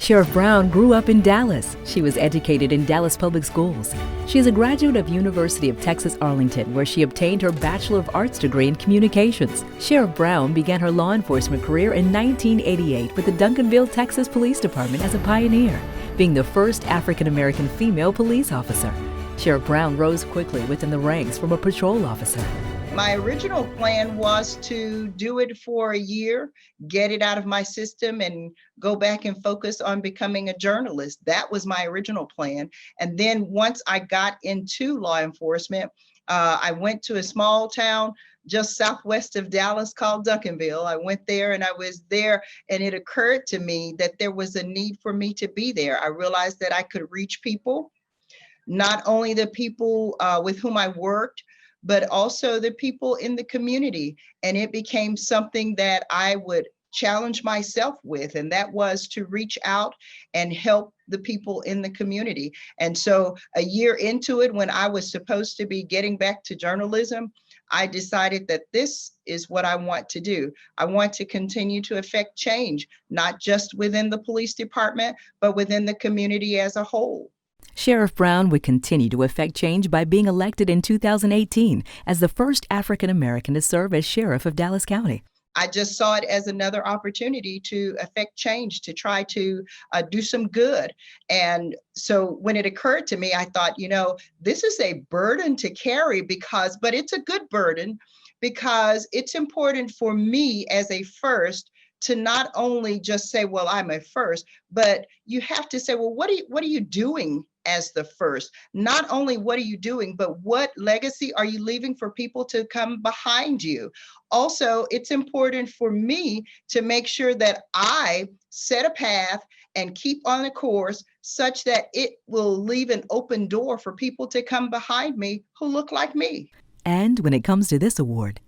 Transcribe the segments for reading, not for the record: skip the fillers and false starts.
Sheriff Brown grew up in Dallas. She was educated in Dallas public schools. She is a graduate of University of Texas Arlington, where she obtained her Bachelor of Arts degree in Communications. Sheriff Brown began her law enforcement career in 1988 with the Duncanville, Texas Police Department as a pioneer, being the first African-American female police officer. Sheriff Brown rose quickly within the ranks from a patrol officer. My original plan was to do it for a year, get it out of my system, and go back and focus on becoming a journalist. That was my original plan. And then once I got into law enforcement, I went to a small town just southwest of Dallas called Duncanville. I went there and I was there, and it occurred to me that there was a need for me to be there. I realized that I could reach people, not only the people with whom I worked, but also the people in the community. And it became something that I would challenge myself with, and that was to reach out and help the people in the community. And so a year into it, when I was supposed to be getting back to journalism, I decided that this is what I want to do. I want to continue to affect change, not just within the police department, but within the community as a whole. Sheriff Brown would continue to effect change by being elected in 2018 as the first African American to serve as sheriff of Dallas County. I just saw it as another opportunity to affect change, to try to do some good. And so when it occurred to me, I thought, this is a burden to carry but it's a good burden, because it's important for me as a first to not only just say, well, I'm a first, but you have to say, well, what are you doing as the first? Not only what are you doing, but what legacy are you leaving for people to come behind you? Also, it's important for me to make sure that I set a path and keep on a course such that it will leave an open door for people to come behind me who look like me. And when it comes to this award,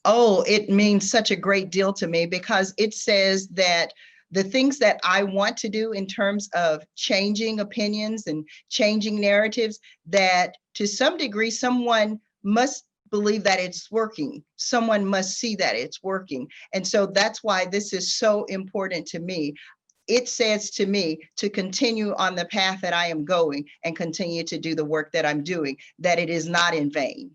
oh, it means such a great deal to me, because it says that the things that I want to do in terms of changing opinions and changing narratives, that to some degree, someone must believe that it's working. Someone must see that it's working. And so that's why this is so important to me. It says to me to continue on the path that I am going and continue to do the work that I'm doing, that it is not in vain.